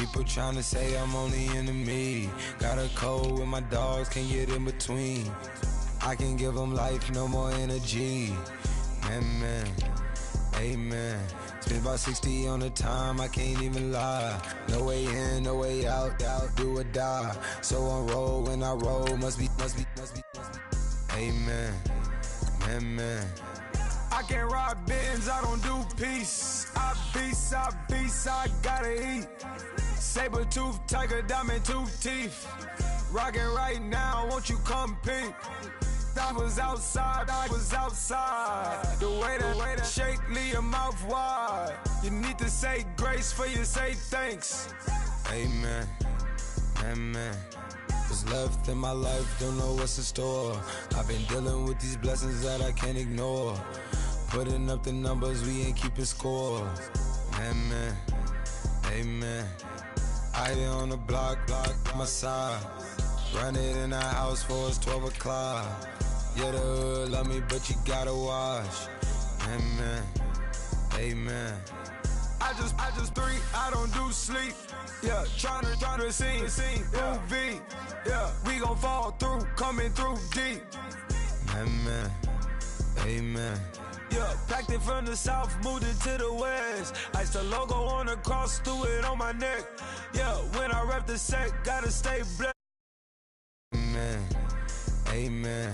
People trying to say I'm only enemy. Got a cold with my dogs, can't get in between. I can give them life, no more energy. Man, amen. Spent about 60 on the time, I can't even lie. No way in, no way out, do or die. So on roll, when I roll, must be. Amen, man. I can't ride Benz, I don't do peace. I beast, I gotta eat. Saber tooth, tiger, diamond tooth teeth. Rockin' right now, won't you come peep? I was outside. The way that shake, leave your mouth wide. You need to say grace for you say thanks. Amen, What's left in my life, don't know what's in store. I've been dealing with these blessings that I can't ignore. Putting up the numbers, we ain't keeping score. Amen. I been on the block, my side. Run it in the house for it's 12 o'clock. Yeah, the hood love me, but you gotta watch. Amen. I just drink, I don't do sleep. Yeah, tryna sing, UV. Yeah, we gon' fall through, coming through deep. Amen. Yeah, packed it from the south, moved it to the west. Iced the logo on the cross, threw it on my neck. Yeah, when I rep the set, gotta stay blessed. Amen.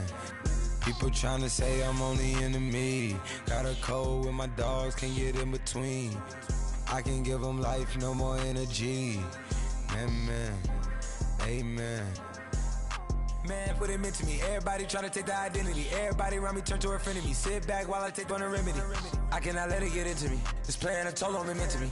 People trying to say I'm only enemy. Got a cold with my dogs, can't get in between. I can give them life, no more energy. Amen. Man, what it meant to me. Everybody trying to take the identity. Everybody around me turn to a friend of me. Sit back while I take on a remedy. I cannot let it get into me. This playing a toll on me, meant to me.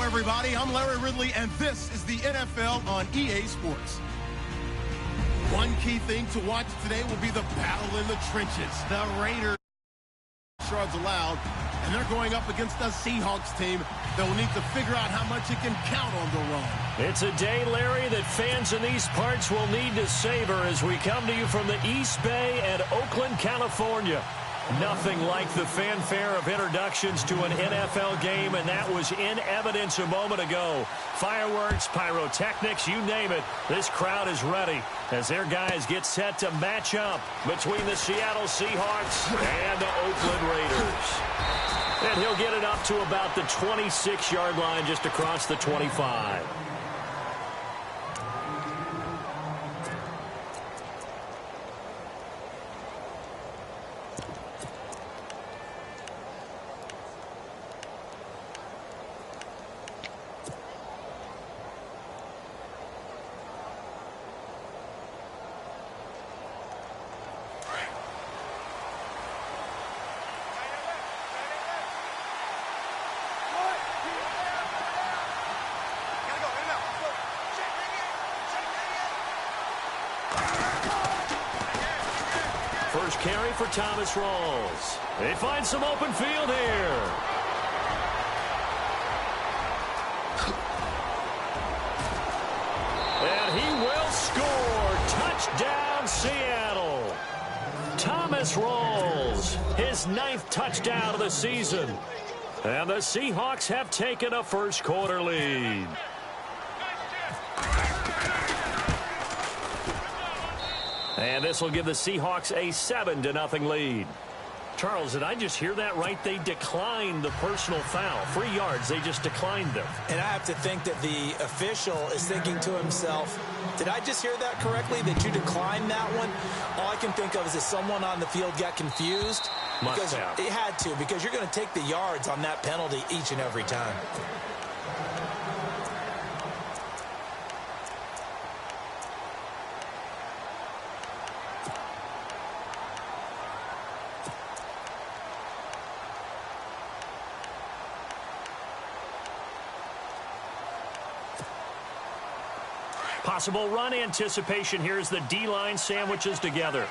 Everybody, I'm Larry Ridley, and this is the NFL on EA Sports. One key thing to watch today will be the battle in the trenches. The Raiders yards allowed, and they're going up against the Seahawks team that will need to figure out how much it can count on the run. It's a day, Larry, that fans in these parts will need to savor as we come to you from the East Bay and Oakland, California. Nothing like the fanfare of introductions to an NFL game, and that was in evidence a moment ago. Fireworks, pyrotechnics, you name it. This crowd is ready as their guys get set to match up between the Seattle Seahawks and the Oakland Raiders. And he'll get it up to about the 26-yard line, just across the 25. First carry for Thomas Rawls. They find some open field here. And he will score. Touchdown, Seattle. Thomas Rawls, his 9th touchdown of the season. And the Seahawks have taken a first quarter lead. And this will give the Seahawks a 7-0 lead. Charles, did I just hear that right? They declined the personal foul. 3 yards, they just declined them. And I have to think that the official is thinking to himself, did I just hear that correctly, that you declined that one? All I can think of is that someone on the field got confused. Must have. It had to, because you're going to take the yards on that penalty each and every time. possible run anticipation here as the D-line sandwiches together.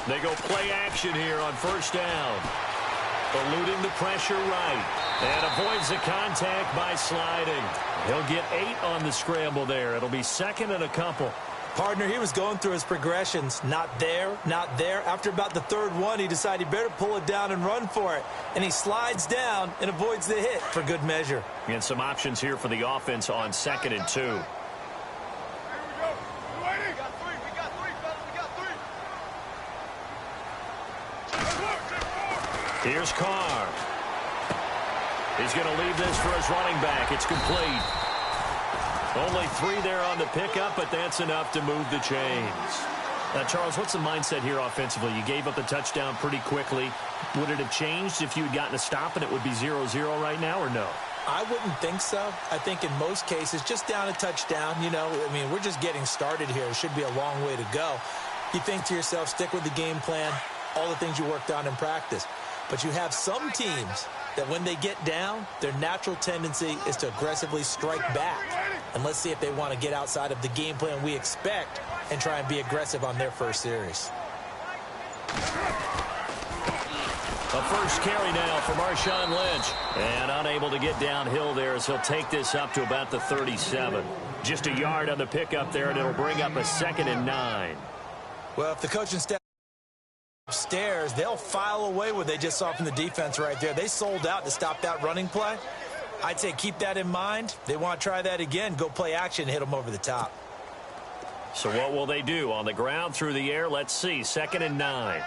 They go play action here on first down. Eluding the pressure right. And avoids the contact by sliding. He'll get 8 on the scramble there. It'll be second and a couple. Partner, he was going through his progressions. Not there, not there. After about the third one, he decided he better pull it down and run for it. And he slides down and avoids the hit for good measure. And some options here for the offense on second and 2. Here's Carr. He's going to leave this for his running back. It's complete. Only 3 there on the pickup, but that's enough to move the chains. Now, Charles, what's the mindset here offensively? You gave up the touchdown pretty quickly. Would it have changed if you had gotten a stop and it would be 0-0 right now, or no? I wouldn't think so. I think in most cases, just down a touchdown, we're just getting started here. It should be a long way to go. You think to yourself, stick with the game plan, all the things you worked on in practice. But you have some teams that when they get down, their natural tendency is to aggressively strike back. And let's see if they want to get outside of the game plan we expect and try and be aggressive on their first series. A first carry now for Marshawn Lynch. And unable to get downhill there as he'll take this up to about the 37. Just a yard on the pickup there, and it'll bring up a 2nd and 9. Well, if the coaching staff upstairs, they'll file away what they just saw from the defense right there. They sold out to stop that running play. I'd say keep that in mind. They want to try that again. Go play action, hit them over the top. So what will they do? On the ground, through the air, let's see. 2nd and 9.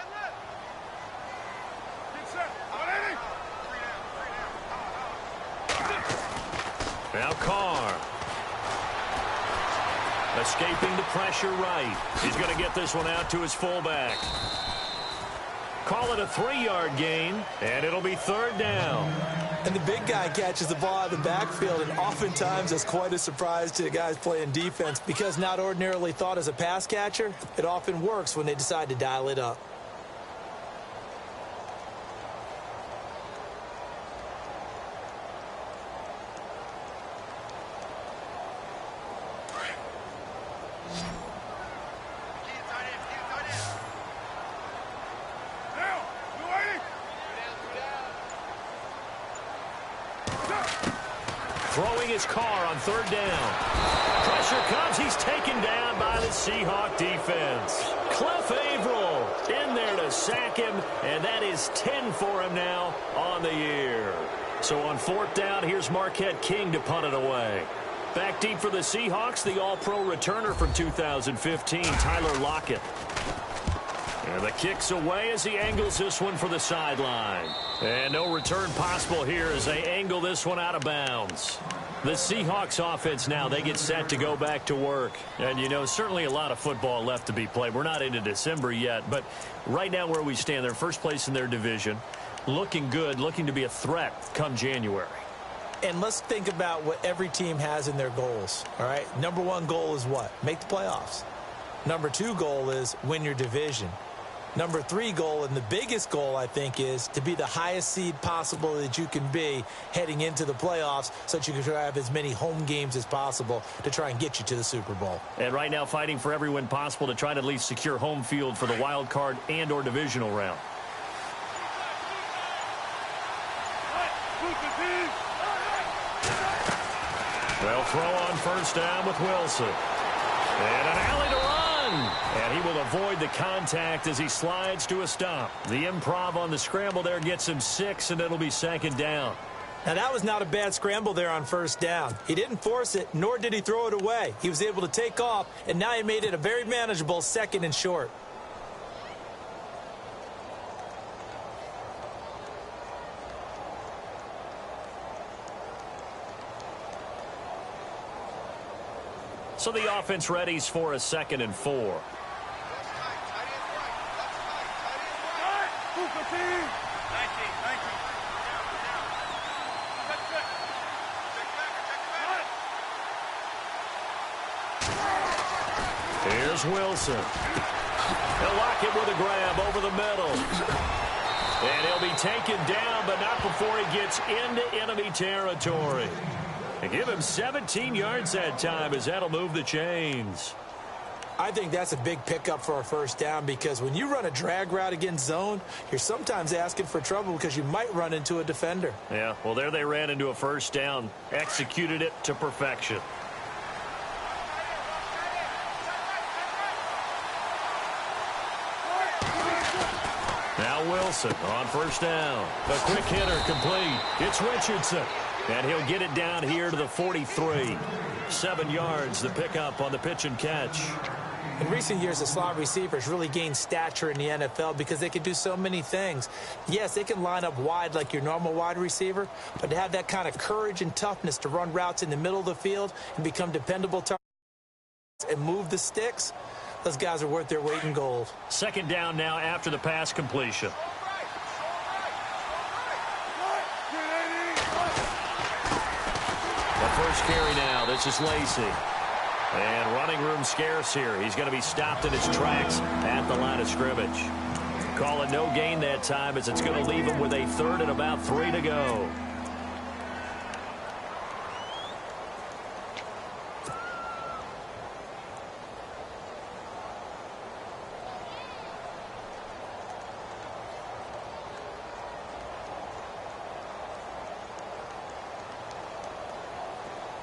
Now Carr. Escaping the pressure right. He's going to get this one out to his fullback. Call it a 3-yard gain, and it'll be 3rd down. And the big guy catches the ball out of the backfield, and oftentimes that's quite a surprise to the guys playing defense because not ordinarily thought as a pass catcher, it often works when they decide to dial it up. Throwing his Carr on 3rd down. Pressure comes. He's taken down by the Seahawk defense. Cliff Averill in there to sack him, and that is 10 for him now on the year. So on 4th down, here's Marquette King to punt it away. Back deep for the Seahawks, the all-pro returner from 2015, Tyler Lockett. And the kick's away as he angles this one for the sideline. And no return possible here as they angle this one out of bounds. The Seahawks offense now, they get set to go back to work. And, certainly a lot of football left to be played. We're not into December yet, but right now where we stand, they're first place in their division. Looking good, looking to be a threat come January. And let's think about what every team has in their goals, all right? Number 1 goal is what? Make the playoffs. Number 2 goal is win your division. Number 3 goal, and the biggest goal, I think, is to be the highest seed possible that you can be heading into the playoffs so that you can try to have as many home games as possible to try and get you to the Super Bowl. And right now fighting for every win possible to try to at least secure home field for the wild card and or divisional round. They'll throw on first down with Wilson. And an alley to run. And he will avoid the contact as he slides to a stop. The improv on the scramble there gets him 6, and it'll be 2nd down. Now, that was not a bad scramble there on first down. He didn't force it, nor did he throw it away. He was able to take off, and now he made it a very manageable 2nd and short. So the offense readies for a 2nd and 4. Here's Wilson. They'll lock it with a grab over the middle. And he'll be taken down, but not before he gets into enemy territory. And give him 17 yards that time, as that'll move the chains. I think that's a big pickup for a first down, because when you run a drag route against zone, you're sometimes asking for trouble because you might run into a defender. Yeah, well, there they ran into a first down, executed it to perfection. Now Wilson on first down. A quick hitter complete. It's Richardson. And he'll get it down here to the 43. 7 yards, the pickup on the pitch and catch. In recent years, the slot receivers really gained stature in the NFL because they can do so many things. Yes, they can line up wide like your normal wide receiver, but to have that kind of courage and toughness to run routes in the middle of the field and become dependable targets and move the sticks, those guys are worth their weight in gold. Second down now after the pass completion. The first carry now. This is Lacy. And running room scarce here. He's going to be stopped in his tracks at the line of scrimmage. Call it no gain that time, as it's going to leave him with a third and about 3 to go.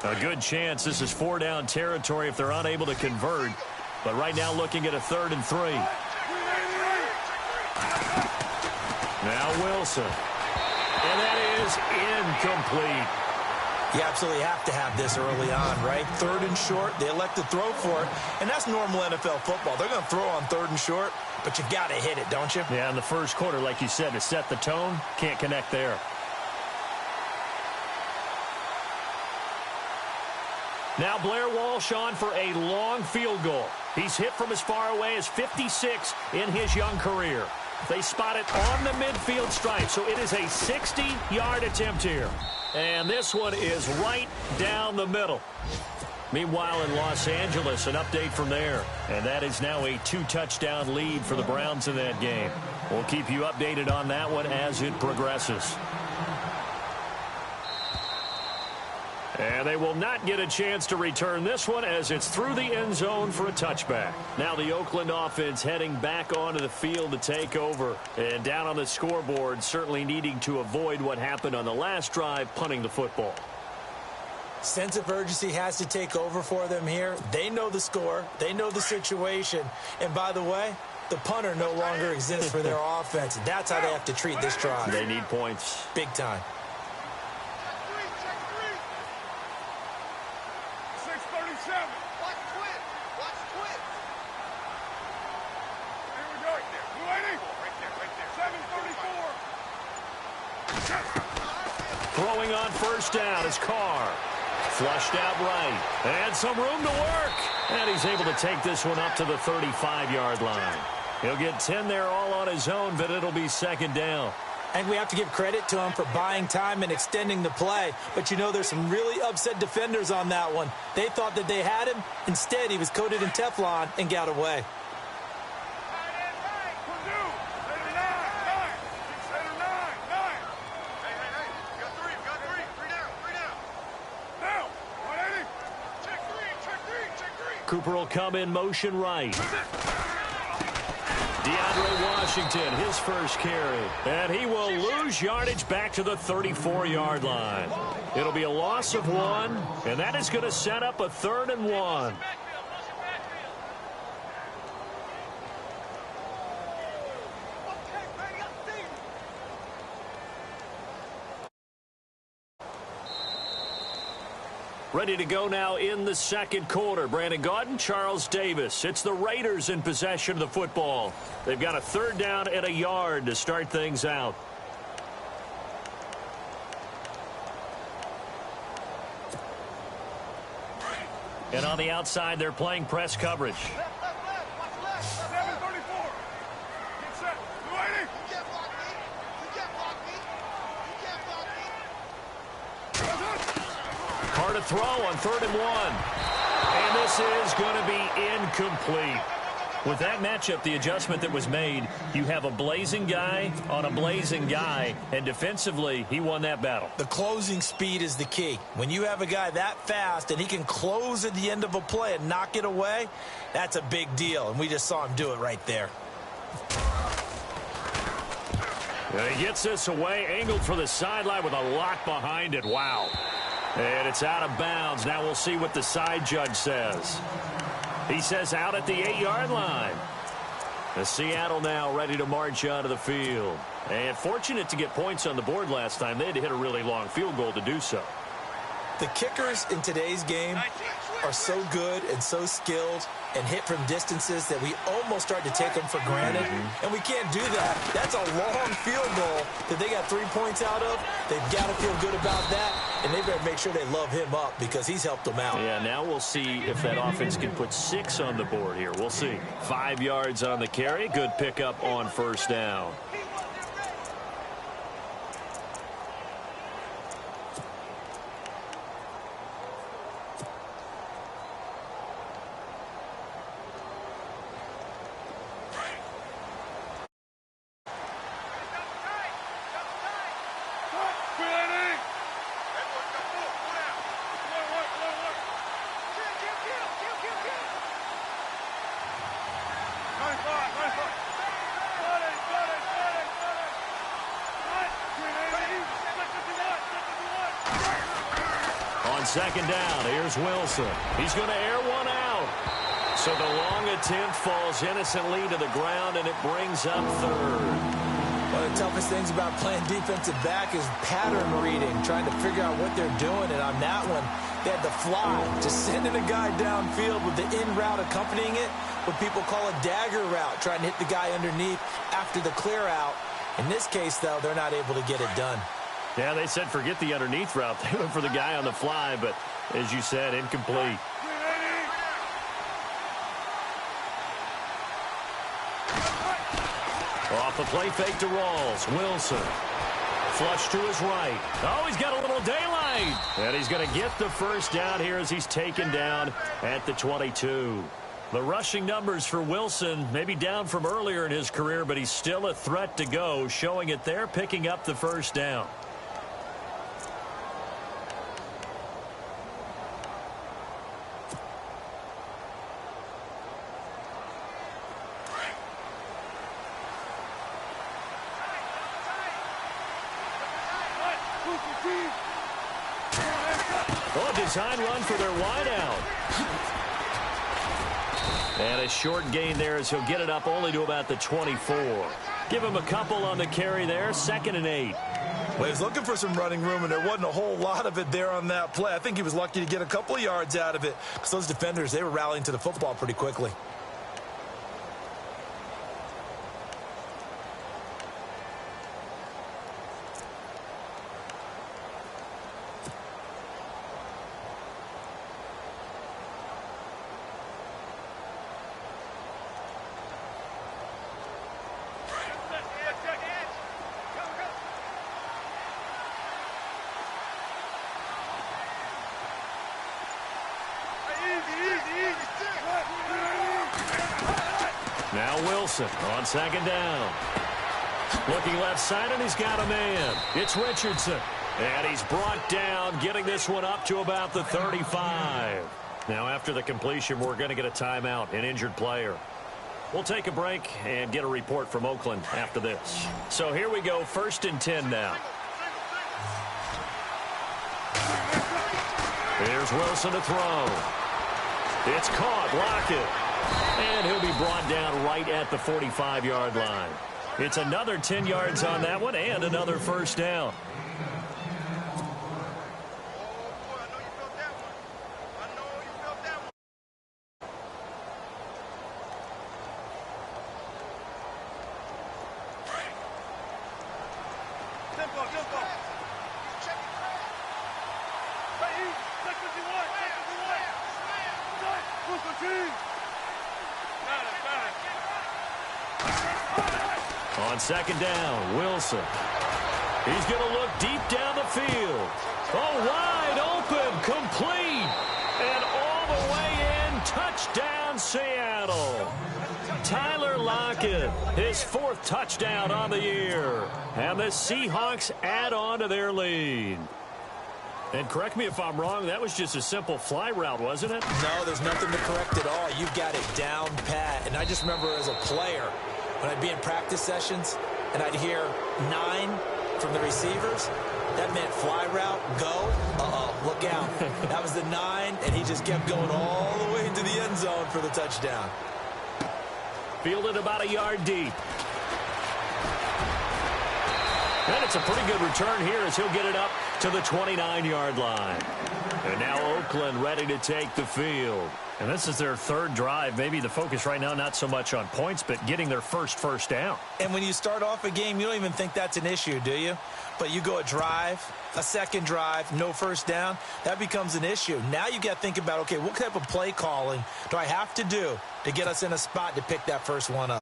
A good chance this is 4-down territory if they're unable to convert. But right now looking at a 3rd and 3. Now Wilson. And that is incomplete. You absolutely have to have this early on, right? 3rd and short, they elect to throw for it. And that's normal NFL football. They're going to throw on 3rd and short, but you've got to hit it, don't you? Yeah, in the first quarter, like you said, to set the tone, can't connect there. Now Blair Walsh on for a long field goal. He's hit from as far away as 56 in his young career. They spot it on the midfield stripe, so it is a 60-yard attempt here. And this one is right down the middle. Meanwhile, in Los Angeles, an update from there. And that is now a 2-touchdown lead for the Browns in that game. We'll keep you updated on that one as it progresses. And they will not get a chance to return this one, as it's through the end zone for a touchback. Now the Oakland offense heading back onto the field to take over. And down on the scoreboard, certainly needing to avoid what happened on the last drive, punting the football. Sense of urgency has to take over for them here. They know the score. They know the situation. And by the way, the punter no longer exists for their offense. That's how they have to treat this drive. They need points. Big time. Throwing on first down is Carr. Flushed out right. And some room to work. And he's able to take this one up to the 35-yard line. He'll get 10 there all on his own, but it'll be second down. And we have to give credit to him for buying time and extending the play. But, you know, there's some really upset defenders on that one. They thought that they had him. Instead, he was coated in Teflon and got away. Cooper will come in motion right. DeAndre Washington, his first carry. And he will lose yardage back to the 34-yard line. It'll be a loss of 1, and that is going to set up a 3rd and 1. Ready to go now in the second quarter. Brandon Gaudin, Charles Davis. It's the Raiders in possession of the football. They've got a 3rd down and a yard to start things out. And on the outside, they're playing press coverage. Carr to throw on 3rd and 1. And this is going to be incomplete. With that matchup, the adjustment that was made, you have a blazing guy on a blazing guy, and defensively, he won that battle. The closing speed is the key. When you have a guy that fast and he can close at the end of a play and knock it away, that's a big deal, and we just saw him do it right there. And he gets this away, angled for the sideline with a lock behind it. Wow. And it's out of bounds. Now we'll see what the side judge says. He says out at the 8-yard line. The Seattle now ready to march onto the field. And fortunate to get points on the board last time. They had to hit a really long field goal to do so. The kickers in today's game are so good and so skilled and hit from distances that we almost start to take them for granted. And we can't do that. That's a long field goal that they got 3 points out of. They've got to feel good about that, and they better make sure they love him up because he's helped them out. Yeah, now we'll see if that offense can put 6 on the board here. We'll see. 5 yards on the carry. Good pickup on first down. Second down, here's Wilson. He's going to air one out. So the long attempt falls innocently to the ground, and it brings up third. One of the toughest things about playing defensive back is pattern reading, trying to figure out what they're doing. And on that one, they had the fly, just sending a guy downfield with the in route accompanying it, what people call a dagger route, trying to hit the guy underneath after the clear out. In this case, though, they're not able to get it done. Yeah, they said forget the underneath route. They went for the guy on the fly, but as you said, incomplete. Off the play fake to Rawls. Wilson. Flush to his right. Oh, he's got a little daylight. And he's going to get the first down here as he's taken down at the 22. The rushing numbers for Wilson maybe down from earlier in his career, but he's still a threat to go, showing it there, picking up the first down. Design run for their wideout. And a short gain there as he'll get it up only to about the 24. Give him a couple on the carry there. 2nd and 8. Well, he was looking for some running room, and there wasn't a whole lot of it there on that play. I think he was lucky to get a couple of yards out of it because those defenders, they were rallying to the football pretty quickly. Now Wilson on 2nd down. Looking left side, and he's got a man. It's Richardson. And he's brought down, getting this one up to about the 35. Now after the completion, we're going to get a timeout, an injured player. We'll take a break and get a report from Oakland after this. So here we go, 1st and 10 now. Here's Wilson to throw. It's caught, Lockett. And he'll be brought down right at the 45-yard line. It's another 10 yards on that one and another first down. On 2nd down, Wilson. He's going to look deep down the field. Oh, wide open, complete. And all the way in, touchdown, touchdown, Seattle. Tyler Lockett, his 4th touchdown on the year. And the Seahawks add on to their lead. And correct me if I'm wrong, that was just a simple fly route, wasn't it? No, there's nothing to correct at all. You've got it down pat. And I just remember as a player, when I'd be in practice sessions and I'd hear 9 from the receivers, that meant fly route, go, look out. That was the 9, and he just kept going all the way into the end zone for the touchdown. Fielded about a yard deep. And it's a pretty good return here as he'll get it up to the 29-yard line. And now Oakland ready to take the field. And this is their 3rd drive. Maybe the focus right now not so much on points, but getting their first down. And when you start off a game, you don't even think that's an issue, do you? But you go a drive, a second drive, no first down, that becomes an issue. Now you got to think about, okay, what type of play calling do I have to do to get us in a spot to pick that first one up?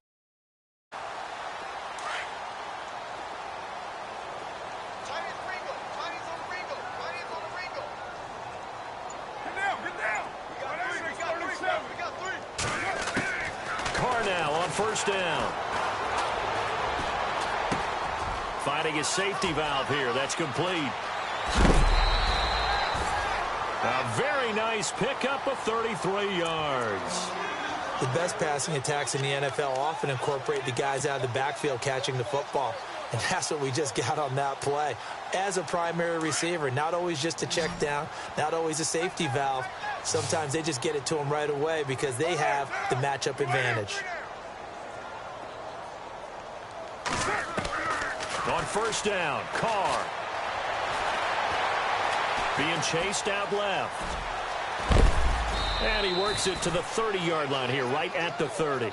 First down. Finding a safety valve here. That's complete. A very nice pickup of 33 yards. The best passing attacks in the NFL often incorporate the guys out of the backfield catching the football. And that's what we just got on that play. As a primary receiver, not always just a check down, not always a safety valve. Sometimes they just get it to them right away because they have the matchup advantage. On first down, Carr. Being chased out left. And he works it to the 30-yard line here, right at the 30.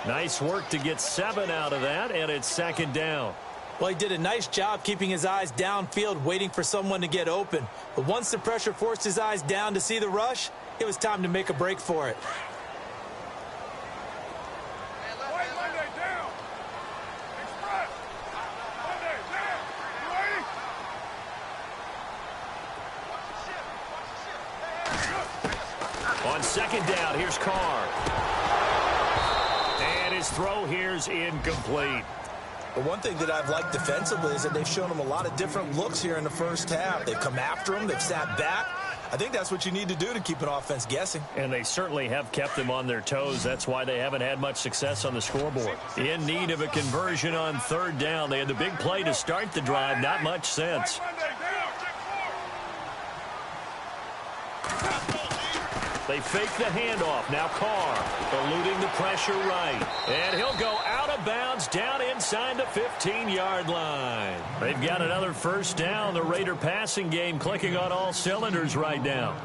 Nice work to get 7 out of that, and it's 2nd down. Well, he did a nice job keeping his eyes downfield, waiting for someone to get open. But once the pressure forced his eyes down to see the rush, it was time to make a break for it. On 2nd down, here's Carr. And his throw here's incomplete. But one thing that I've liked defensively is that they've shown him a lot of different looks here in the first half. They've come after him. They've sat back. I think that's what you need to do to keep an offense guessing. And they certainly have kept them on their toes. That's why they haven't had much success on the scoreboard. In need of a conversion on 3rd down. They had the big play to start the drive. Not much since. They fake the handoff. Now Carr eluding the pressure right. And he'll go out of bounds down inside the 15-yard line. They've got another first down. The Raider passing game clicking on all cylinders right now.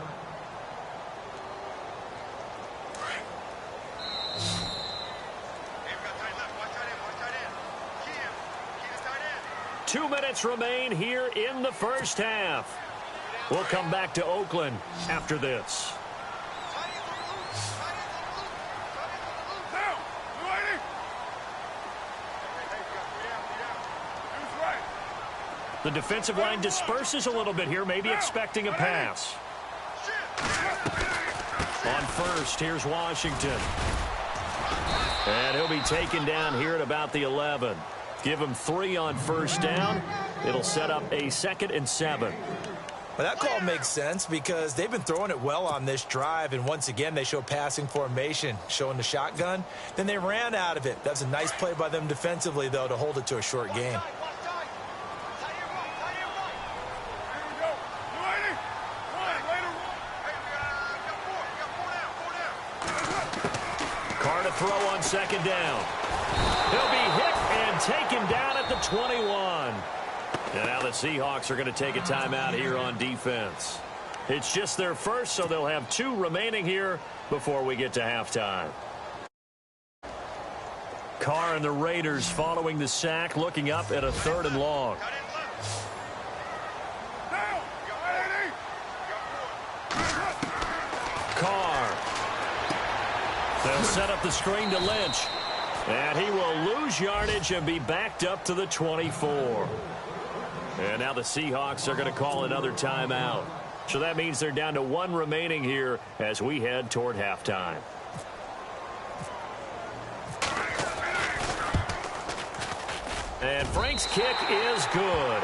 Two minutes remain here in the first half. We'll come back to Oakland after this. The defensive line disperses a little bit here, maybe expecting a pass. On first, here's Washington. And he'll be taken down here at about the 11. Give him 3 on first down. It'll set up a 2nd and 7. Well, that call makes sense because they've been throwing it well on this drive, and once again they show passing formation, showing the shotgun. Then they ran out of it. That's a nice play by them defensively, though, to hold it to a short game. Carr to throw on 2nd down. He'll be hit and taken down at the 21. And now the Seahawks are going to take a timeout here on defense. It's just their first, so they'll have 2 remaining here before we get to halftime. Carr and the Raiders following the sack, looking up at a 3rd and long. Carr. They'll set up the screen to Lynch. And he will lose yardage and be backed up to the 24. And now the Seahawks are going to call another timeout. So that means they're down to 1 remaining here as we head toward halftime. And Frank's kick is good.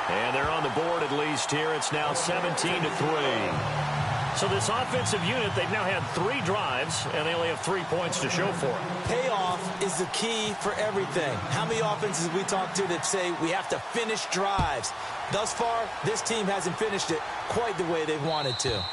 And they're on the board at least here. It's now 17-3. So this offensive unit, they've now had 3 drives, and they only have 3 points to show for it. Payoff is the key for everything. How many offenses we talk to that say we have to finish drives? Thus far, this team hasn't finished it quite the way they've wanted to.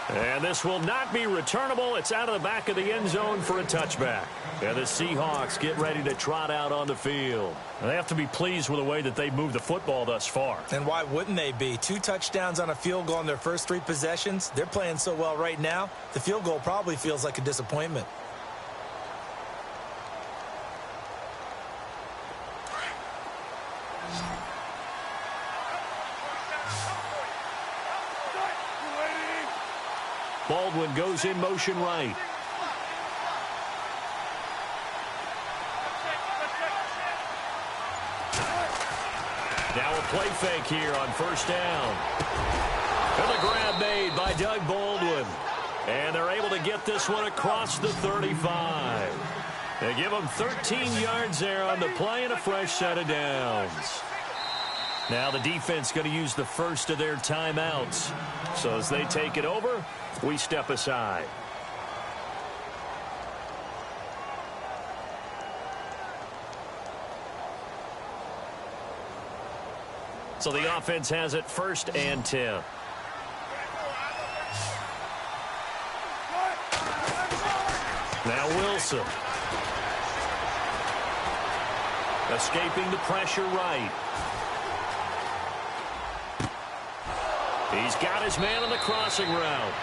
And this will not be returnable. It's out of the back of the end zone for a touchback. And the Seahawks get ready to trot out on the field. And they have to be pleased with the way that they've moved the football thus far. And why wouldn't they be? 2 touchdowns on a field goal in their first 3 possessions. They're playing so well right now, the field goal probably feels like a disappointment. Baldwin goes in motion right. Now a play fake here on first down. And the grab made by Doug Baldwin. And they're able to get this one across the 35. They give them 13 yards there on the play and a fresh set of downs. Now the defense going to use the first of their timeouts. So as they take it over, we step aside. So the offense has it 1st and 10. Now Wilson. Escaping the pressure right. He's got his man on the crossing route.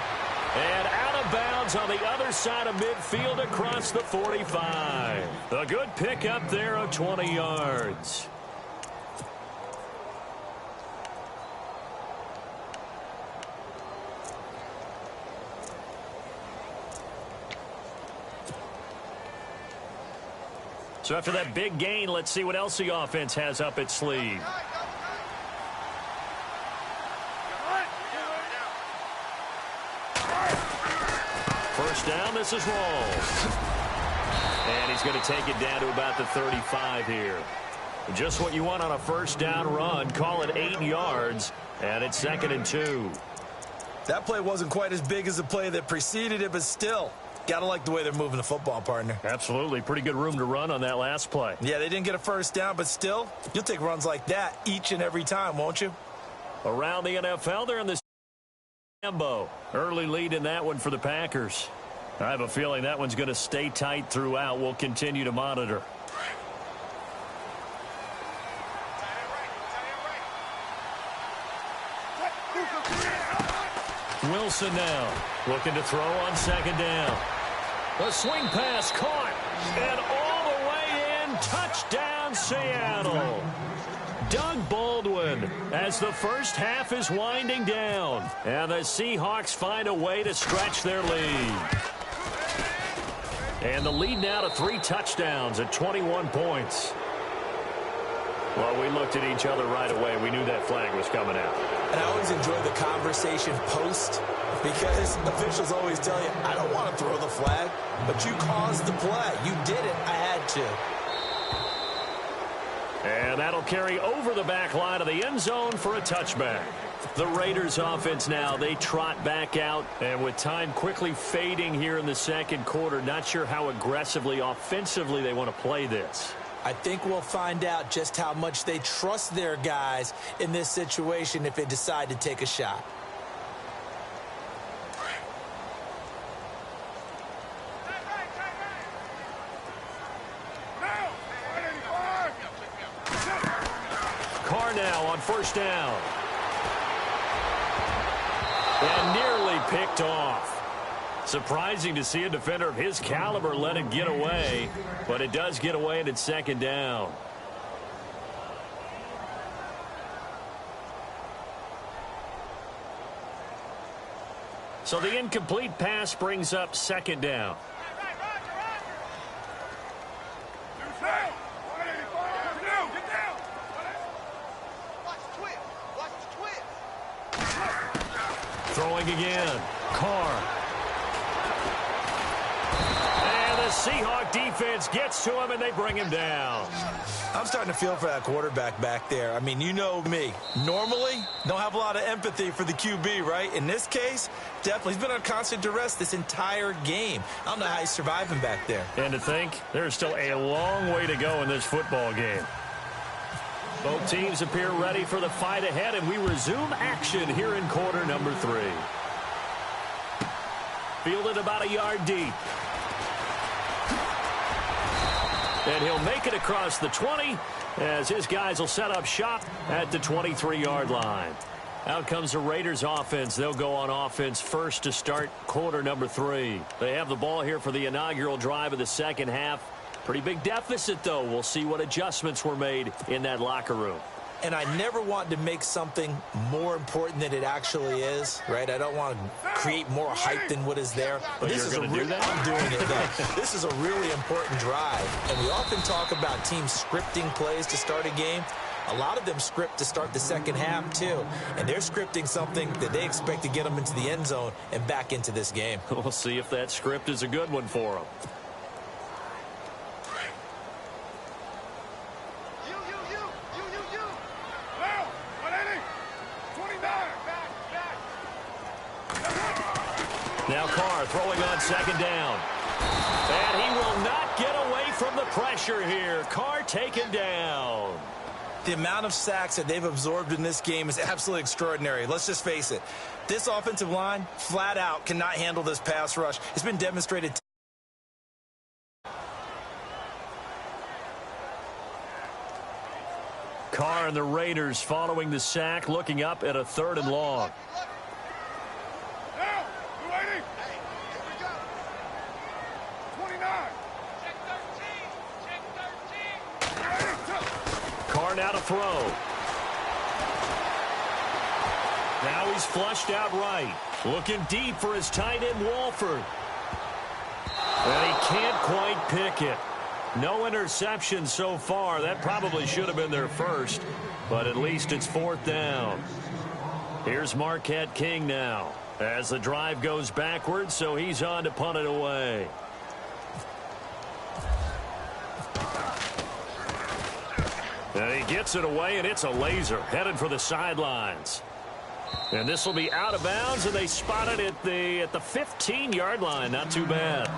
And out of bounds on the other side of midfield across the 45. A good pickup there of 20 yards. So after that big gain, let's see what else the offense has up its sleeve. First down, this is Rawls. And he's going to take it down to about the 35 here. Just what you want on a first down run. Call it 8 yards, and it's 2nd and 2. That play wasn't quite as big as the play that preceded it, but still, gotta like the way they're moving the football, partner. Absolutely. Pretty good room to run on that last play. Yeah, they didn't get a first down, but still, you'll take runs like that each and every time, won't you? Around the NFL, they're in the Lambeau. Early lead in that one for the Packers. I have a feeling that one's going to stay tight throughout. We'll continue to monitor. Wilson now looking to throw on 2nd down. A swing pass caught. And all the way in. Touchdown, Seattle. Doug Baldwin as the first half is winding down. And the Seahawks find a way to stretch their lead. And the lead now to 3 touchdowns at 21 points. Well, we looked at each other right away. We knew that flag was coming out. And I always enjoy the conversation post because officials always tell you, I don't want to throw the flag, but you caused the play. You did it. I had to. And that'll carry over the back line of the end zone for a touchback. The Raiders offense now, they trot back out. And with time quickly fading here in the second quarter, not sure how aggressively, offensively they want to play this. I think we'll find out just how much they trust their guys in this situation if they decide to take a shot. Carr now on first down. And nearly picked off. Surprising to see a defender of his caliber let it get away, but it does get away and it's 2nd down. So the incomplete pass brings up 2nd down. Throwing again. Carr. And the Seahawk defense gets to him, and they bring him down. I'm starting to feel for that quarterback back there. I mean, you know me. Normally, don't have a lot of empathy for the QB, right? In this case, definitely. He's been on constant duress this entire game. I don't know how he's surviving back there. And to think, there's still a long way to go in this football game. Both teams appear ready for the fight ahead, and we resume action here in quarter number 3. Fielded about a yard deep. And he'll make it across the 20 as his guys will set up shop at the 23-yard line. Out comes the Raiders offense. They'll go on offense first to start quarter number 3. They have the ball here for the inaugural drive of the second half. Pretty big deficit, though. We'll see what adjustments were made in that locker room. And I never want to make something more important than it actually is, right? I don't want to create more hype than what is there. But this is going to do that? I'm doing it, though. This is a really important drive. And we often talk about teams scripting plays to start a game. A lot of them script to start the second half, too. And they're scripting something that they expect to get them into the end zone and back into this game. We'll see if that script is a good one for them. Now Carr throwing on second down. And he will not get away from the pressure here. Carr taken down. The amount of sacks that they've absorbed in this game is absolutely extraordinary. Let's just face it. This offensive line, flat out, cannot handle this pass rush. It's been demonstrated. Carr and the Raiders following the sack, looking up at a 3rd and long. Now to throw. Now he's flushed out right. Looking deep for his tight end, Walford. And he can't quite pick it. No interception so far. That probably should have been their first, but at least it's 4th down. Here's Marquette King now as the drive goes backwards, so he's on to punt it away. And he gets it away, and it's a laser headed for the sidelines. And this will be out of bounds, and they spot it at the 15-yard line. Not too bad.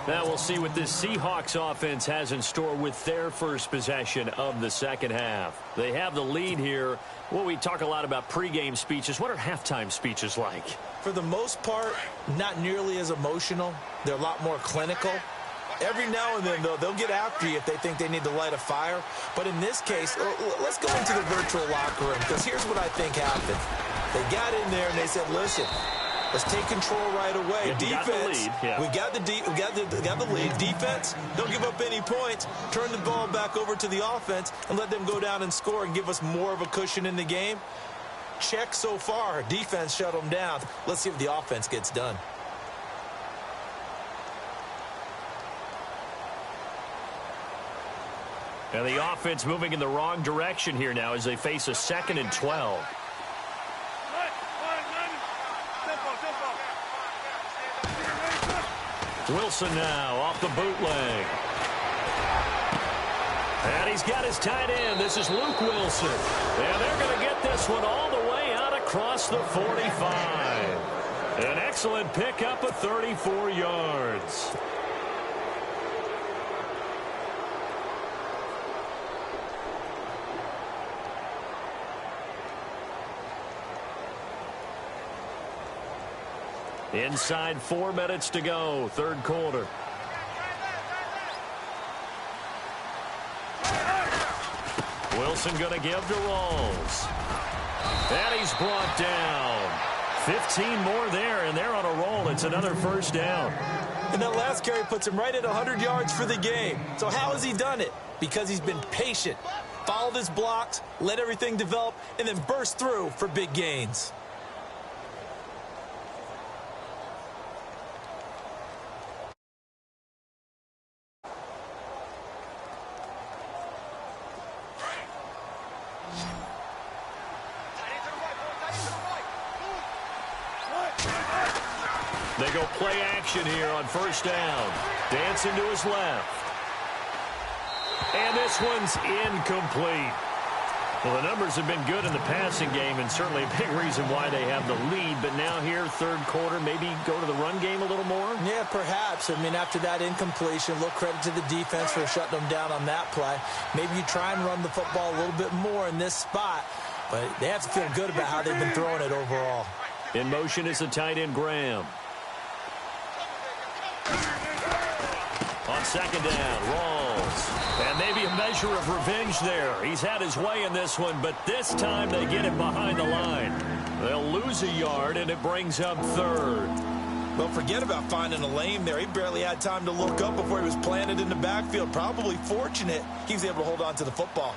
Now we'll see what this Seahawks offense has in store with their first possession of the second half. They have the lead here. Well, we talk a lot about pregame speeches. What are halftime speeches like? For the most part, not nearly as emotional. They're a lot more clinical. Every now and then, though, they'll get after you if they think they need to light a fire. But in this case, let's go into the virtual locker room, because here's what I think happened. They got in there and they said, listen, let's take control right away. Defense, we got the lead. Defense, don't give up any points. Turn the ball back over to the offense and let them go down and score and give us more of a cushion in the game. Check so far. Defense shut them down. Let's see if the offense gets done. And the offense moving in the wrong direction here now as they face a 2nd and 12. Wilson now off the bootleg. And he's got his tight end. This is Luke Wilson. And they're going to get this one all the way out across the 45. An excellent pickup of 34 yards. Inside 4 minutes to go, 3rd quarter. Wilson going to give to Rawls. And he's brought down. 15 more there, and they're on a roll. It's another 1st down. And that last carry puts him right at 100 yards for the game. So how has he done it? Because he's been patient, followed his blocks, let everything develop, and then burst through for big gains. They go play action here on 1st down. Dancing to his left. And this one's incomplete. Well, the numbers have been good in the passing game, and certainly a big reason why they have the lead. But now here, third quarter, maybe go to the run game a little more? Yeah, perhaps. I mean, after that incompletion, a little credit to the defense for shutting them down on that play. Maybe you try and run the football a little bit more in this spot. But they have to feel good about how they've been throwing it overall. In motion is the tight end, Graham. On second down, Rawls. And maybe a measure of revenge there. He's had his way in this one, but this time they get it behind the line. They'll lose a yard, and it brings up third. Well, forget about finding a lane there. He barely had time to look up before he was planted in the backfield. Probably fortunate he was able to hold on to the football.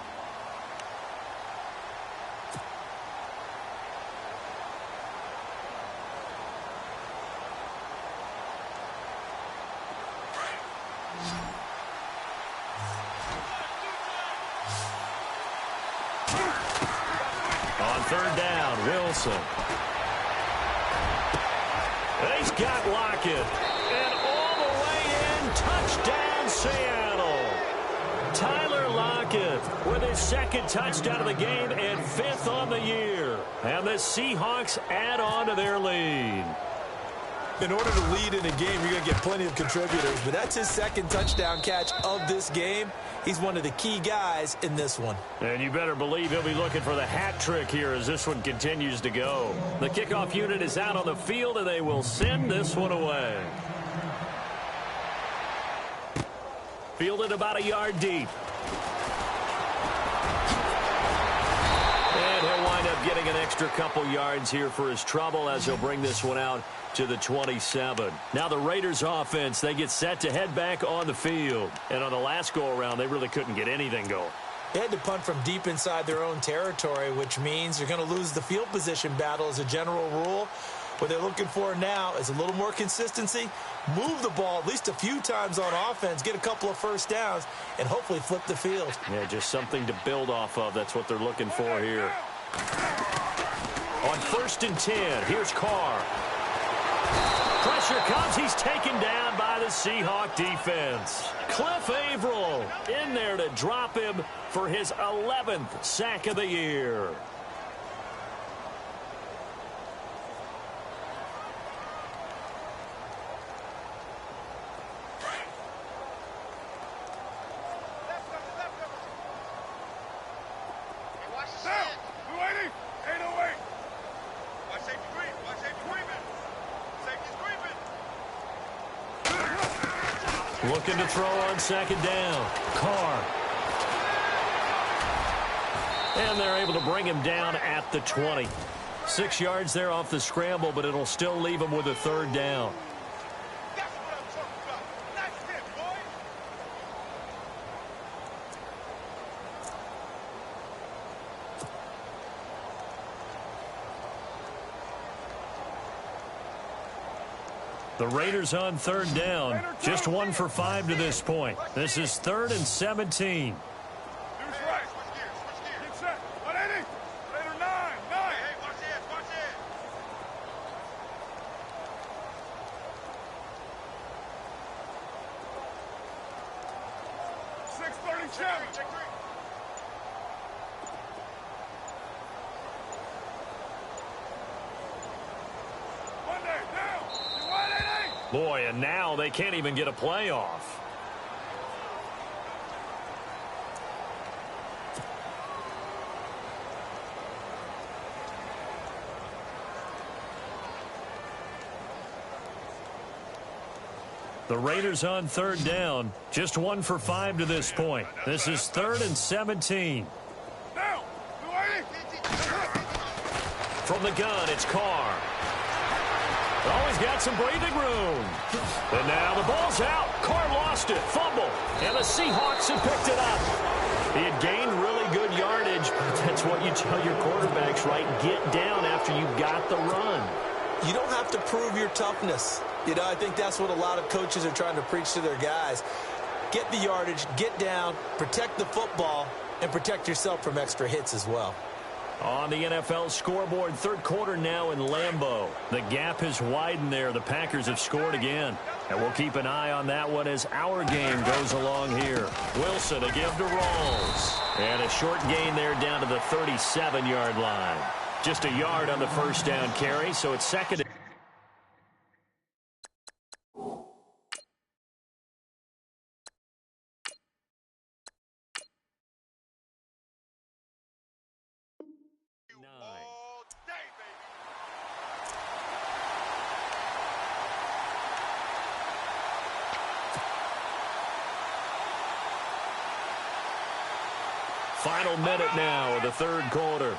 On third down, Wilson. He's got Lockett. And all the way in, touchdown Seattle. Tyler Lockett with his second touchdown of the game and fifth on the year. And the Seahawks add on to their lead. In order to lead in a game, you're going to get plenty of contributors, but that's his second touchdown catch of this game. He's one of the key guys in this one. And you better believe he'll be looking for the hat trick here as this one continues to go. The kickoff unit is out on the field, and they will send this one away. Fielded about a yard deep. And he'll wind up getting an extra couple yards here for his trouble as he'll bring this one out to the 27. Now the Raiders offense, they get set to head back on the field. And on the last go-around, they really couldn't get anything going. They had to punt from deep inside their own territory, which means they're going to lose the field position battle as a general rule. What they're looking for now is a little more consistency, move the ball at least a few times on offense, get a couple of first downs, and hopefully flip the field. Yeah, just something to build off of. That's what they're looking for here. On 1st and 10, here's Carr. Pressure comes. He's taken down by the Seahawk defense. Cliff Averill in there to drop him for his 11th sack of the year. Looking to throw on second down. Carr. And they're able to bring him down at the 20. 6 yards there off the scramble, but it'll still leave him with a third down. That's what I'm talking about. That's it, boy. The Raiders on third down. Just 1 for 5 to this point. This is 3rd and 17. Boy, and now they can't even get a play off. The Raiders on third down. Just 1 for 5 to this point. This is 3rd and 17. From the gun, it's Carr. Oh, he's got some breathing room. And now the ball's out. Carr lost it. Fumble. And the Seahawks have picked it up. He had gained really good yardage, but that's what you tell your quarterbacks, right? Get down after you've got the run. You don't have to prove your toughness. You know, I think that's what a lot of coaches are trying to preach to their guys. Get the yardage, get down, protect the football, and protect yourself from extra hits as well. On the NFL scoreboard, third quarter now in Lambeau. The gap has widened there. The Packers have scored again. And we'll keep an eye on that one as our game goes along here. Wilson to give to Rawls. And a short gain there down to the 37-yard line. Just a yard on the first down carry, so it's second. All day, baby. Final minute now of the third quarter.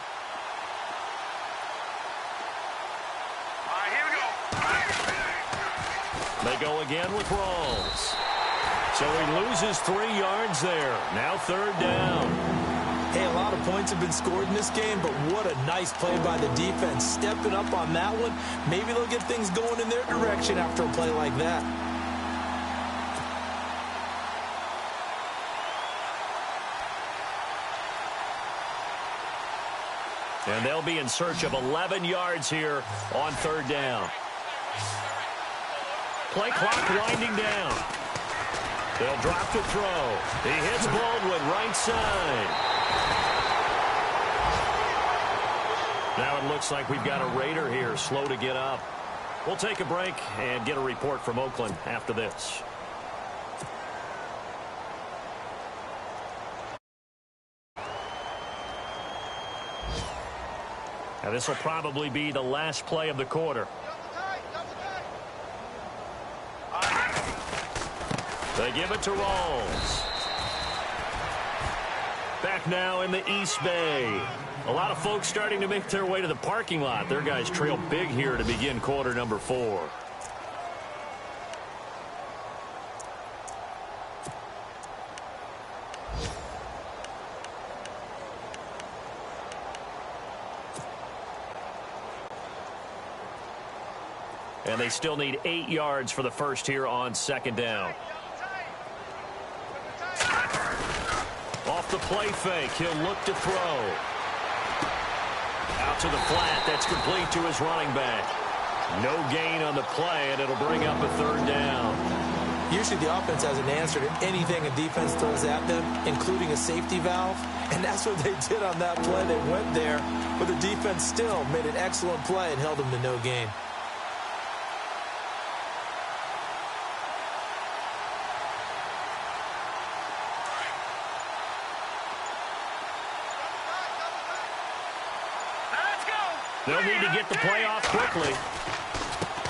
All right, here we go. They go again with Rawls. So he loses 3 yards there. Now third down. Hey, a lot of points have been scored in this game, but what a nice play by the defense. Stepping up on that one. Maybe they'll get things going in their direction after a play like that. And they'll be in search of 11 yards here on third down. Play clock winding down. They'll drop to throw. He hits Baldwin right side. Now it looks like we've got a Raider here, slow to get up. We'll take a break and get a report from Oakland after this. Now this will probably be the last play of the quarter. They give it to Rawls. Back now in the East Bay. A lot of folks starting to make their way to the parking lot. Their guys trail big here to begin quarter number 4. And they still need 8 yards for the first here on second down. Off the play fake, he'll look to throw. Out to the flat, that's complete to his running back. No gain on the play, and it'll bring up a third down. Usually the offense has an answer to anything a defense throws at them, including a safety valve. And that's what they did on that play. They went there, but the defense still made an excellent play and held them to no gain. They'll need to get the play off quickly.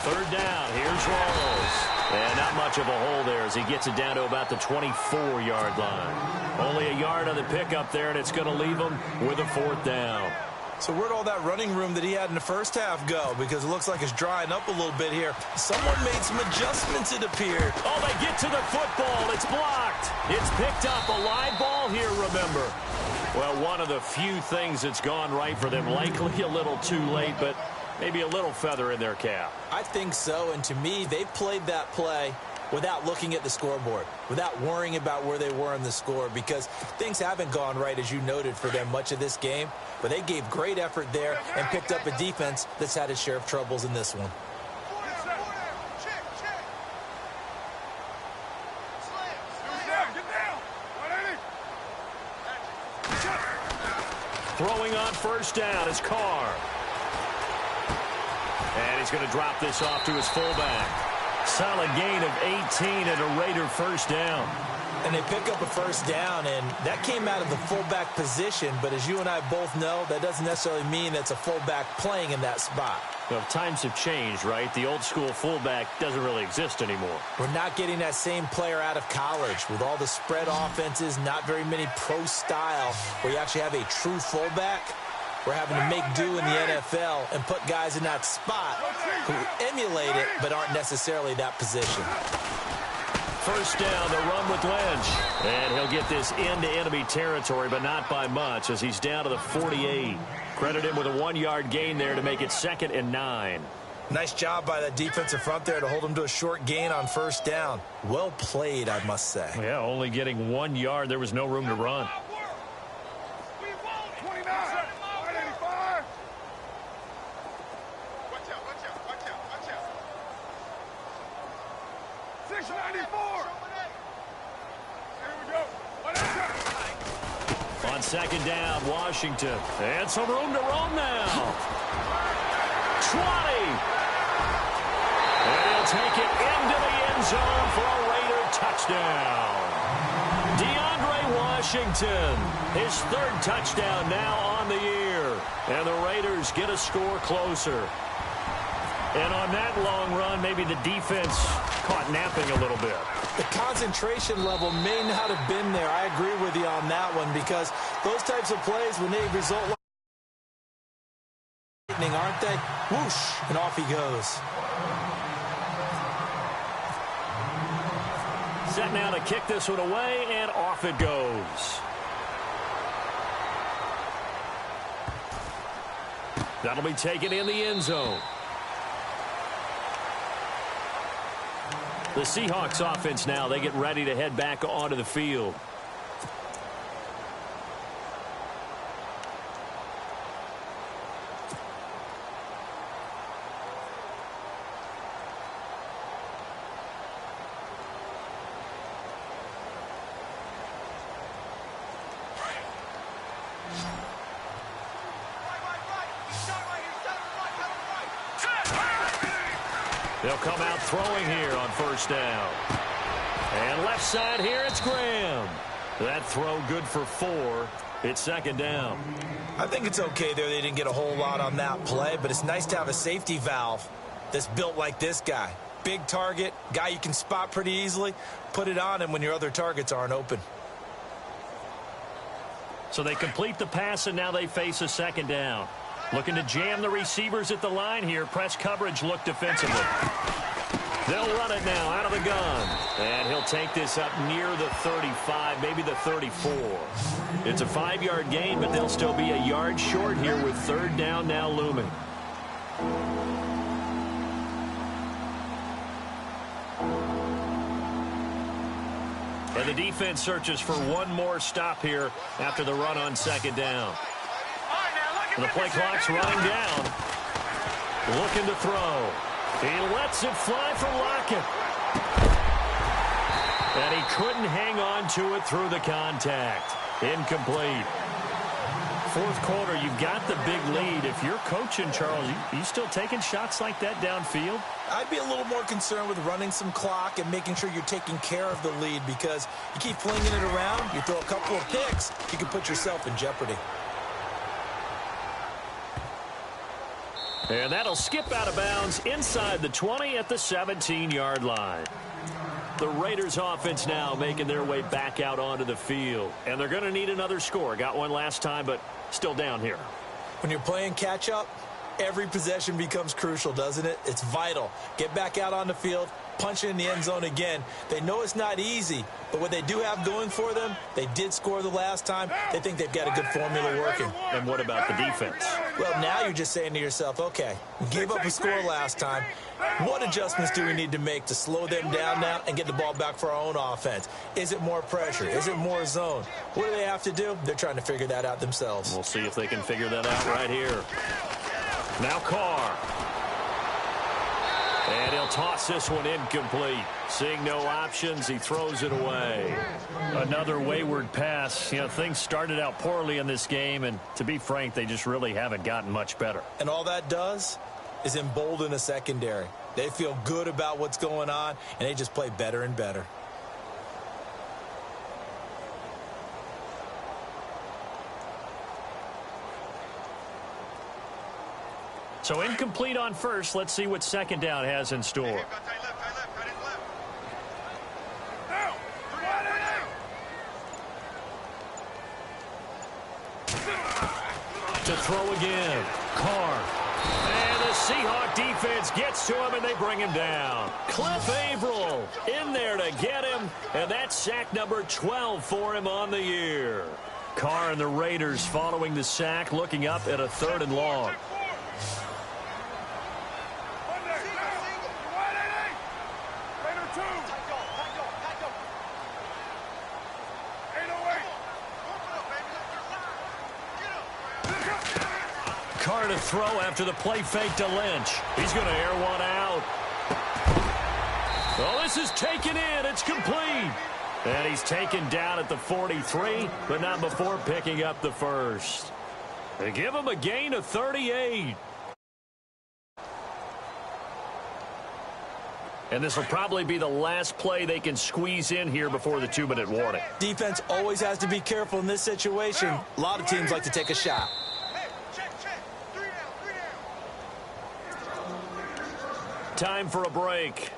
Third down, here's Rawls. And not much of a hole there as he gets it down to about the 24-yard line. Only a yard on the pickup there, and it's going to leave him with a fourth down. So where'd all that running room that he had in the first half go? Because it looks like it's drying up a little bit here. Someone made some adjustments, it appeared. Oh, they get to the football. It's blocked. It's picked up. A live ball here, remember. Well, one of the few things that's gone right for them. Likely a little too late, but maybe a little feather in their cap. I think so, and to me, they played that play without looking at the scoreboard, without worrying about where they were in the score, because things haven't gone right, as you noted, for them much of this game. But they gave great effort there and picked up a defense that's had its share of troubles in this one. Throwing on first down is Carr. And he's going to drop this off to his fullback. Solid gain of 18 and a Raider first down. And they pick up a first down, and that came out of the fullback position. But as you and I both know, that doesn't necessarily mean that's a fullback playing in that spot. Well, times have changed, right? The old school fullback doesn't really exist anymore. We're not getting that same player out of college with all the spread offenses, not very many pro style where you actually have a true fullback. We're having to make do in the NFL and put guys in that spot who emulate it but aren't necessarily that position. First down, the run with Lynch. And he'll get this into enemy territory, but not by much as he's down to the 48. Credit him with a 1-yard gain there to make it 2nd and 9. Nice job by that defensive front there to hold him to a short gain on first down. Well played, I must say. Yeah, only getting 1 yard. There was no room to run. On second down, Washington. And some room to roam now. 20. And he'll take it into the end zone for a Raider touchdown. Washington, his third touchdown now on the year. And the Raiders get a score closer. And on that long run, maybe the defense caught napping a little bit. The concentration level may not have been there. I agree with you on that one, because those types of plays, when they result like lightning, aren't they? Whoosh, and off he goes. Set now to kick this one away, and off it goes. That'll be taken in the end zone. The Seahawks offense now, they get ready to head back onto the field. They'll come out throwing here on first down. And left side here, it's Graham. That throw good for 4. It's second down. I think it's okay there. They didn't get a whole lot on that play, but it's nice to have a safety valve that's built like this guy. Big target, guy you can spot pretty easily. Put it on him when your other targets aren't open. So they complete the pass, and now they face a second down. Looking to jam the receivers at the line here. Press coverage look defensively. They'll run it now out of the gun. And he'll take this up near the 35, maybe the 34. It's a 5-yard gain, but they'll still be a yard short here with third down now looming. And the defense searches for one more stop here after the run on second down. And the play clock's running down. Looking to throw. He lets it fly from Lockett. And he couldn't hang on to it through the contact. Incomplete. Fourth quarter, you've got the big lead. If you're coaching, Charles, you still taking shots like that downfield? I'd be a little more concerned with running some clock and making sure you're taking care of the lead, because you keep flinging it around, you throw a couple of picks, you can put yourself in jeopardy. And that'll skip out of bounds inside the 20 at the 17-yard line. The Raiders offense now making their way back out onto the field. And they're going to need another score. Got one last time, but still down here. When you're playing catch-up, every possession becomes crucial, doesn't it? It's vital. Get back out on the field, punch it in the end zone again. They know it's not easy, but what they do have going for them, they did score the last time. They think they've got a good formula working. And what about the defense? Well, now you're just saying to yourself, okay, we gave up a score last time. What adjustments do we need to make to slow them down now and get the ball back for our own offense? Is it more pressure? Is it more zone? What do they have to do? They're trying to figure that out themselves. We'll see if they can figure that out right here. Now Carr. And he'll toss this one incomplete. Seeing no options, he throws it away. Another wayward pass. You know, things started out poorly in this game, and to be frank, they just really haven't gotten much better. And all that does is embolden a secondary. They feel good about what's going on, and they just play better and better. So incomplete on first. Let's see what second down has in store. To throw again. Carr. And the Seahawk defense gets to him, and they bring him down. Cliff Averill in there to get him, and that's sack number 12 for him on the year. Carr and the Raiders following the sack, looking up at a 3rd and long. Carr to throw after the play fake to Lynch. He's going to air one out. Oh, this is taken in. It's complete. And he's taken down at the 43, but not before picking up the first. They give him a gain of 38. And this will probably be the last play they can squeeze in here before the 2-minute warning. Defense always has to be careful in this situation. A lot of teams like to take a shot. Check. 3 down. Time for a break.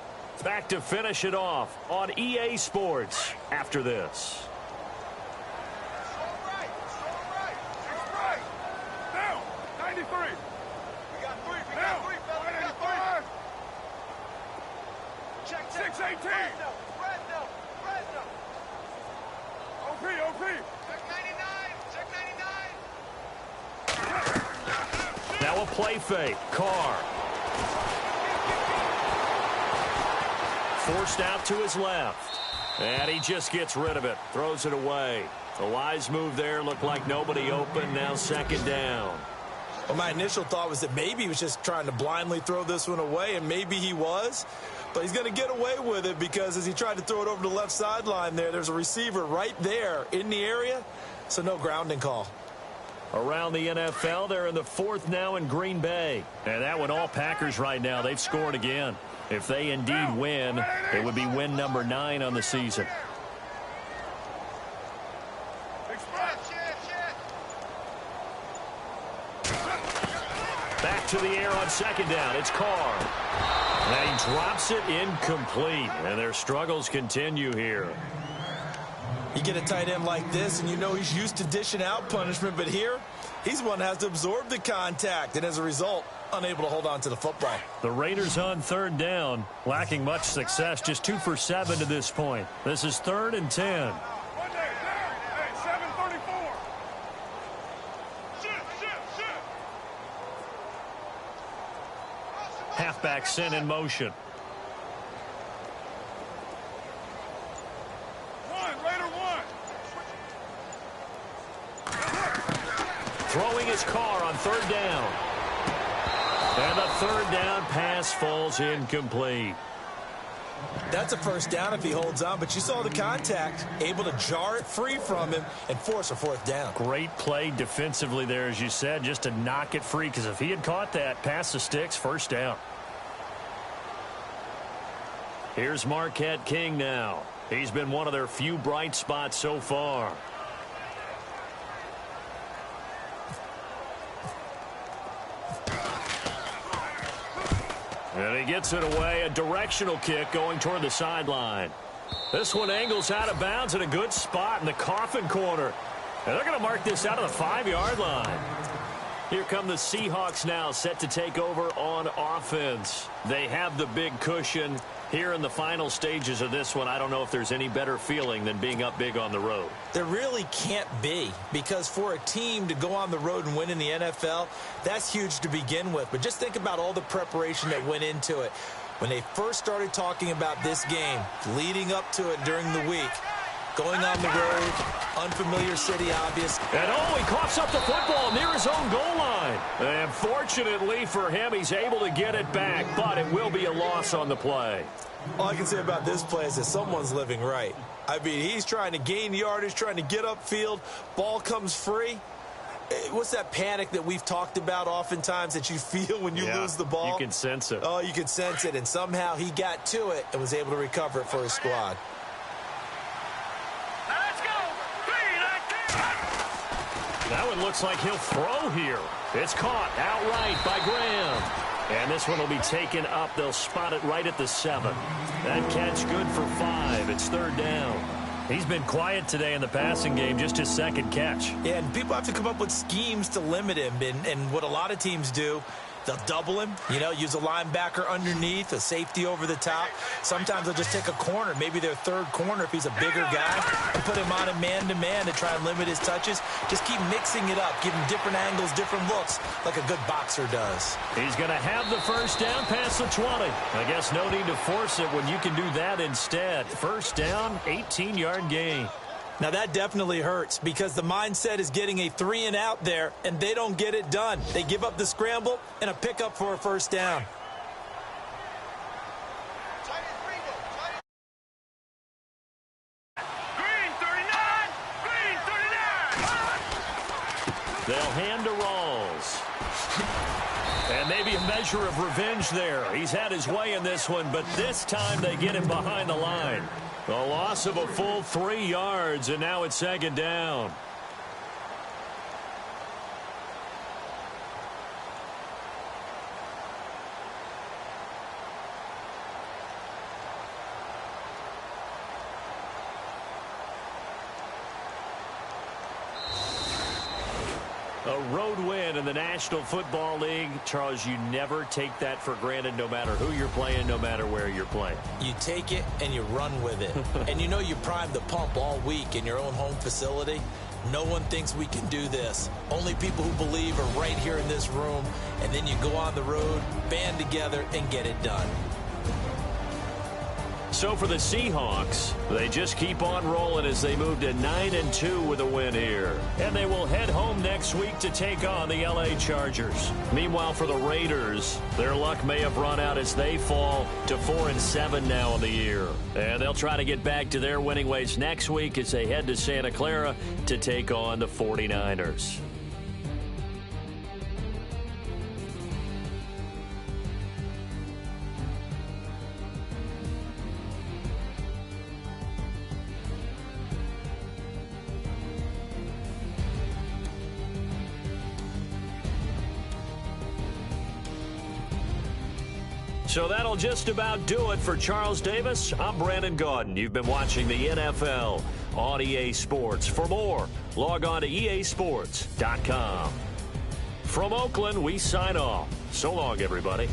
Back to finish it off on EA Sports after this. Right. Down. 93. We got 3. We got 3, fellas. We got 3. Check. 618. Fresno. OP. Check 99. Now a play fake. Carr. Forced out to his left. And he just gets rid of it. Throws it away. A wise move there. Looked like nobody open. Now second down. Well, my initial thought was that maybe he was just trying to blindly throw this one away, and maybe he was. But he's going to get away with it because as he tried to throw it over the left sideline there's a receiver right there in the area, so no grounding call. Around the NFL, they're in the 4th now in Green Bay. And that one all Packers right now. They've scored again. If they indeed win, it would be win number 9 on the season. Back to the air on second down. It's Carr. And he drops it incomplete. And their struggles continue here. You get a tight end like this, and you know he's used to dishing out punishment, but here, he's one that has to absorb the contact, and as a result, unable to hold on to the football. The Raiders on 3rd down, lacking much success, just 2 for 7 to this point. This is 3rd and 10. Hey, 734. Shit. Halfback sent in motion. Raider 1. Throwing his Carr on 3rd down. And the 3rd down pass falls incomplete. That's a first down if he holds on, but you saw the contact, able to jar it free from him and force a 4th down. Great play defensively there, as you said, just to knock it free, because if he had caught that, pass the sticks, first down. Here's Marquette King now. He's been one of their few bright spots so far. And he gets it away, a directional kick going toward the sideline. This one angles out of bounds in a good spot in the coffin corner. And they're going to mark this out of the 5-yard line. Here come the Seahawks now, set to take over on offense. They have the big cushion. Here in the final stages of this one, I don't know if there's any better feeling than being up big on the road. There really can't be, because for a team to go on the road and win in the NFL, that's huge to begin with. But just think about all the preparation that went into it. When they first started talking about this game, leading up to it during the week, going on the road, unfamiliar city, obvious. And he coughs up the football near his own goal line. And fortunately for him, he's able to get it back, but it will be a loss on the play. All I can say about this play is that someone's living right. I mean, he's trying to gain yardage, trying to get upfield. Ball comes free. What's that panic that we've talked about oftentimes that you feel when you lose the ball? You can sense it. Oh, you can sense it. And somehow he got to it and was able to recover it for his squad. That one looks like he'll throw here. It's caught outright by Graham. And this one will be taken up. They'll spot it right at the 7. That catch good for 5. It's 3rd down. He's been quiet today in the passing game, just his 2nd catch. Yeah, and people have to come up with schemes to limit him. And what a lot of teams do, they'll double him, use a linebacker underneath, a safety over the top. Sometimes they'll just take a corner, maybe their 3rd corner if he's a bigger guy, and put him on a man-to-man to try and limit his touches. Just keep mixing it up, give him different angles, different looks, like a good boxer does. He's going to have the first down past the 20. I guess no need to force it when you can do that instead. First down, 18-yard gain. Now, that definitely hurts because the mindset is getting a 3-and-out there, and they don't get it done. They give up the scramble and a pickup for a first down. Tight end 3, And maybe a measure of revenge there. He's had his way in this one, but this time they get him behind the line. A loss of a full 3 yards, and now it's second down. A road win in the National Football League. Charles, you never take that for granted, no matter who you're playing, no matter where you're playing. You take it and you run with it. And you know you primed the pump all week in your own home facility. No one thinks we can do this. Only people who believe are right here in this room. And then you go on the road, band together, and get it done. So for the Seahawks, they just keep on rolling as they move to 9-2 with a win here. And they will head home next week to take on the LA Chargers. Meanwhile, for the Raiders, their luck may have run out as they fall to 4-7 now in the year. And they'll try to get back to their winning ways next week as they head to Santa Clara to take on the 49ers. So that'll just about do it for Charles Davis. I'm Brandon Gaudin. You've been watching the NFL on EA Sports. For more, log on to easports.com. From Oakland, we sign off. So long, everybody.